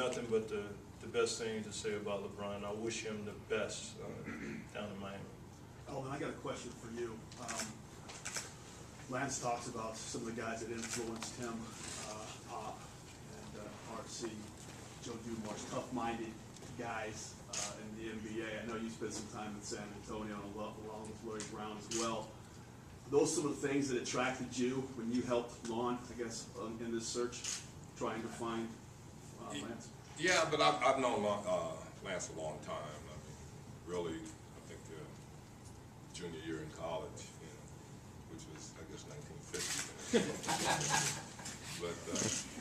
nothing but the best things to say about LeBron. I wish him the best down in Miami. Elvin, I got a question for you. Lance talks about some of the guys that influenced him, Pop and RC, Joe Dumars, tough-minded guys in the NBA. I know you spent some time in San Antonio along with Larry Brown as well. Those some of the things that attracted you when you helped Lon, I guess, in this search, trying to find Lance? Yeah, but I've known Lance a long time. I mean, really, I think junior year in college, which was, I guess, 1950. But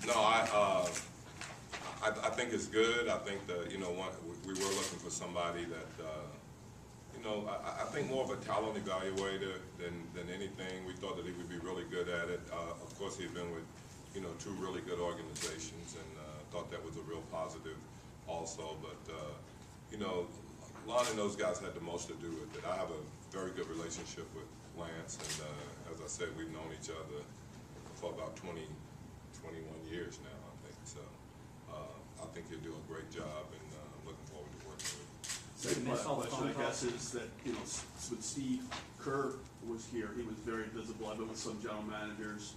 no, I think it's good. I think that we were looking for somebody that I think more of a talent evaluator than anything. We thought that he would be really good at it. Of course, he had been with two really good organizations, and thought that was a real positive also. But Lon and those guys had the most to do with it. I have a very good relationship with Lance, and as I said, we've known each other for about 21 years now, I think. So I think he'll do a great job, and I'm looking forward to working with him. Second question, I guess, is that when Steve Kerr was here, he was very visible. I've been with some general managers,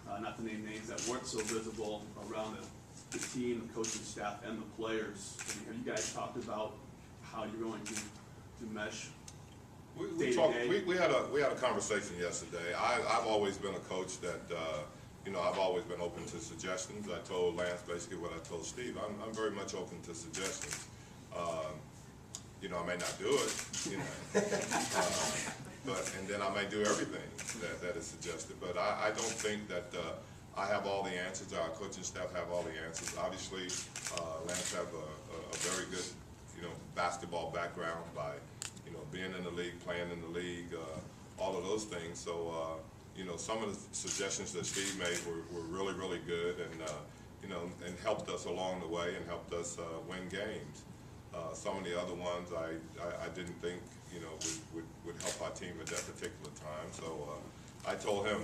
not to name names, that weren't so visible around the team, the coaching staff, and the players. Have you guys talked about how you're going to mesh? We had a conversation yesterday. I've always been a coach that I've always been open to suggestions. I told Lance basically what I told Steve. I'm very much open to suggestions. I may not do it, and then I may do everything that is suggested. But I don't think that I have all the answers. Our coaching staff have all the answers. Obviously, Lance have a very good, basketball background by, being in the league, playing in the league, all of those things. So, some of the suggestions that Steve made were really, really good, and and helped us along the way and helped us win games. Some of the other ones I didn't think would help our team at that particular time. So I told him,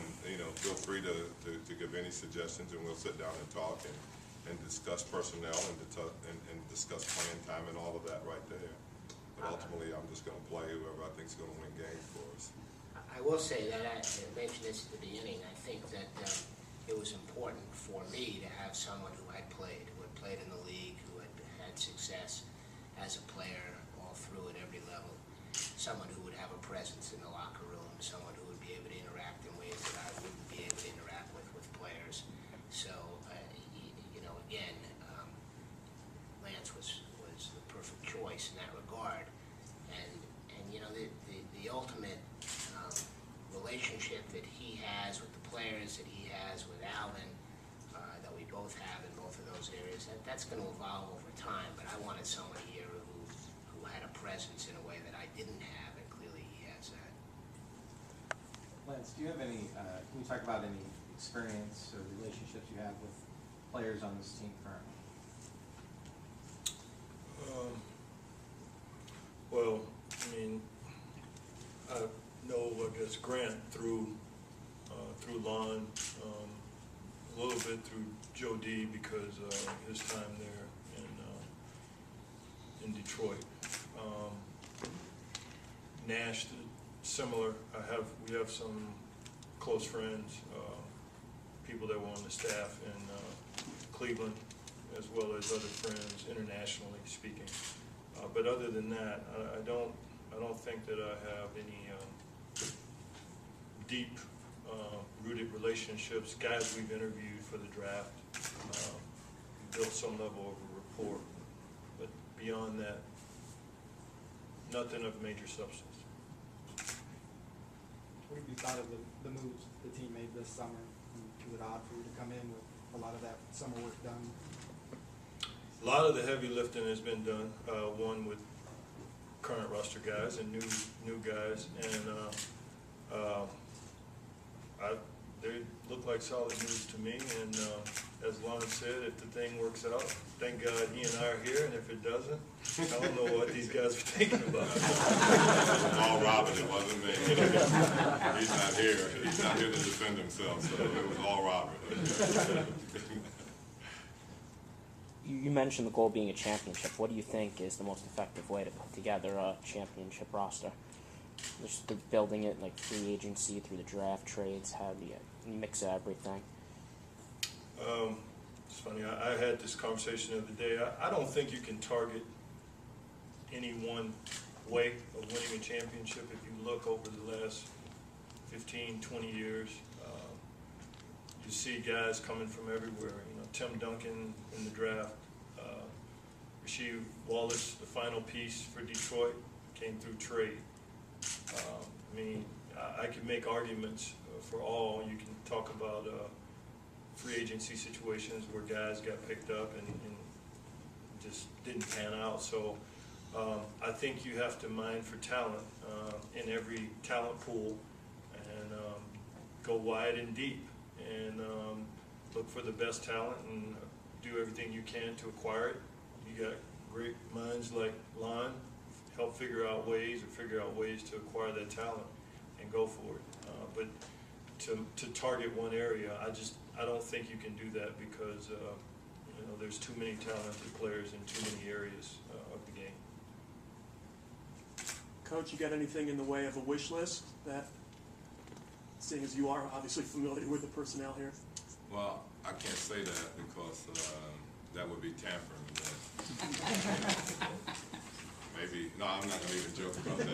feel free to give any suggestions, and we'll sit down and talk and discuss personnel and discuss playing time and all of that right there. But ultimately, I'm just going to play whoever I think is going to win games for us. I will say that I mentioned this at the beginning. I think that it was important for me to have someone who had played in the league, who had success as a player all through at every level, someone who would have a presence in the locker room, someone who would be able to interact in ways that I wouldn't be able to interact with players. So, again, Lance was the perfect choice in that regard. And the ultimate relationship that he has with the players, that he has with Alvin, that we both have in both of those areas, that's going to evolve over time. But I wanted someone here who had a presence in a way that I didn't have, and clearly he has that. Lance, do you have any, can you talk about any experience or relationships you have with players on this team currently? Well, I mean, I know, I guess, Grant through Lon, a little bit through Joe D because his time there in Detroit. Nash, similar. We have some close friends, people that were on the staff in Cleveland, as well as other friends internationally speaking. But other than that, I don't think that I have any deep rooted relationships. Guys we've interviewed for the draft, built some level of a rapport. But beyond that, nothing of major substance. What have you thought of the moves the team made this summer? Was it odd for you to come in with a lot of that summer work done? A lot of the heavy lifting has been done. One with current roster guys and new guys, and they look like solid moves to me. And as Lon said, if the thing works out, thank God he and I are here. And if it doesn't, I don't know what these guys are thinking about. It was all Robert. It wasn't me. He's not here. He's not here to defend himself. So it was all Robert. You mentioned the goal being a championship. What do you think is the most effective way to put together a championship roster? Just through building it, like free agency, through the draft, trades, how do you mix everything? It's funny, I had this conversation the other day. I don't think you can target any one way of winning a championship. If you look over the last 15, 20 years, you see guys coming from everywhere. You know, Tim Duncan in the draft, Rasheed Wallace, the final piece for Detroit, came through trade. I mean, I could make arguments for all. You can talk about free agency situations where guys got picked up and just didn't pan out. So I think you have to mine for talent in every talent pool and go wide and deep and look for the best talent and do everything you can to acquire it. You got great minds like Lon, help figure out ways to acquire that talent and go for it. But to target one area, I don't think you can do that because you know, there's too many talented players in too many areas of the game. Coach, you got anything in the way of a wish list that, seeing as you are obviously familiar with the personnel here? Well, I can't say that because that would be tampering. Maybe, no, I'm not going to even joke about that.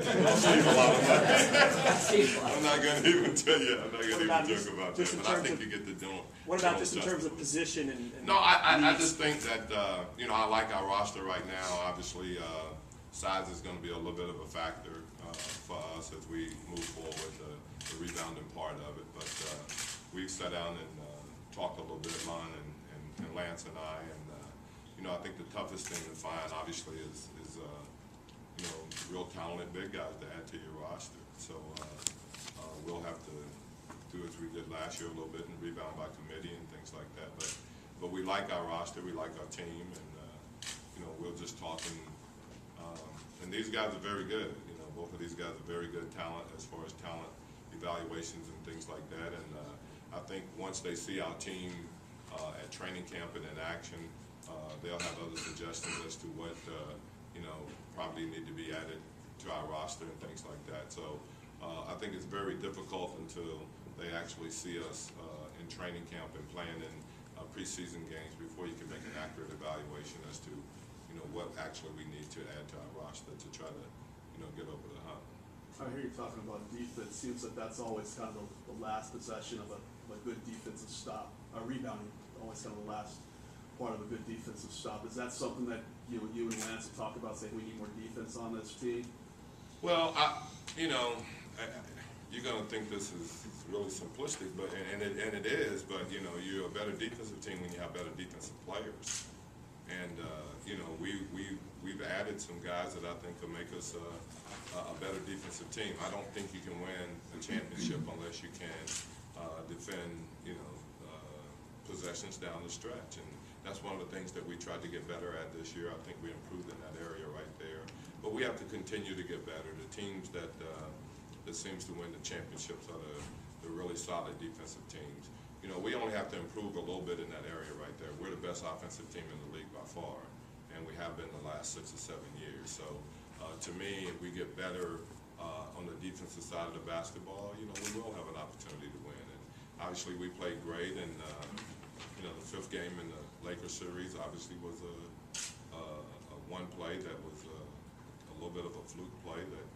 I'm not going to even tell you, I'm not going to even joke about that, but I think you get the doing. What about just in terms of position and no, I just think that, you know, I like our roster right now. Obviously, size is going to be a little bit of a factor for us as we move forward with the rebounding part of it. But we've sat down and talked a little bit, Lon and Lance and I, and you know, I think the toughest thing to find, obviously, is you know, real talented big guys to add to your roster. So we'll have to do as we did last year a little bit and rebound by committee and things like that. But we like our roster, we like our team, and you know, we'll just talk and these guys are very good. You know, both of these guys are very good talent as far as talent evaluations and things like that. And I think once they see our team at training camp and in action, they'll have other suggestions as to what you know, probably need to be added to our roster and things like that. So I think it's very difficult until they actually see us in training camp and playing in preseason games before you can make an accurate evaluation as to, you know, what actually we need to add to our roster to try to, you know, get over the hump. I hear you talking about defense. Seems like that's always kind of the last possession of a good defensive stop. Rebounding, always kind of the last part of a good defensive stop. Is that something that you and Lance have talked about, saying we need more defense on this team? Well, you know, you're going to think this is really simplistic, but and it is. But you know, you're a better defensive team when you have better defensive players. And you know, we've added some guys that I think will make us a better defensive team. I don't think you can win a championship unless you can defend, you know, possessions down the stretch. And that's one of the things that we tried to get better at this year. I think we improved in that area right there. But we have to continue to get better. The teams that seems to win the championships are the really solid defensive teams. You know, we only have to improve a little bit in that area right there. We're the best offensive team in the league by far, and we have been the last 6 or 7 years. So to me, if we get better on the defensive side of the basketball, you know, we will have an opportunity to win. And obviously we played great, and you know, the 5th game in the Lakers series obviously was a one play that was a little bit of a fluke play that,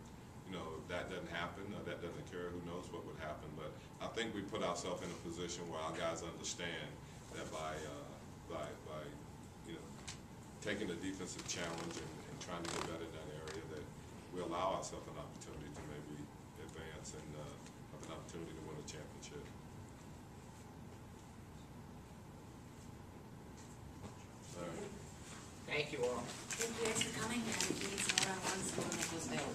you know, if that doesn't happen, that doesn't occur, who knows what would happen. But I think we put ourselves in a position where our guys understand that by you know, taking the defensive challenge and trying to get better in that area, that we allow ourselves an opportunity to maybe advance and have an opportunity to win a championship. Thank you all. Thank you guys for coming, and if you need some one-on-ones, we'll make those available.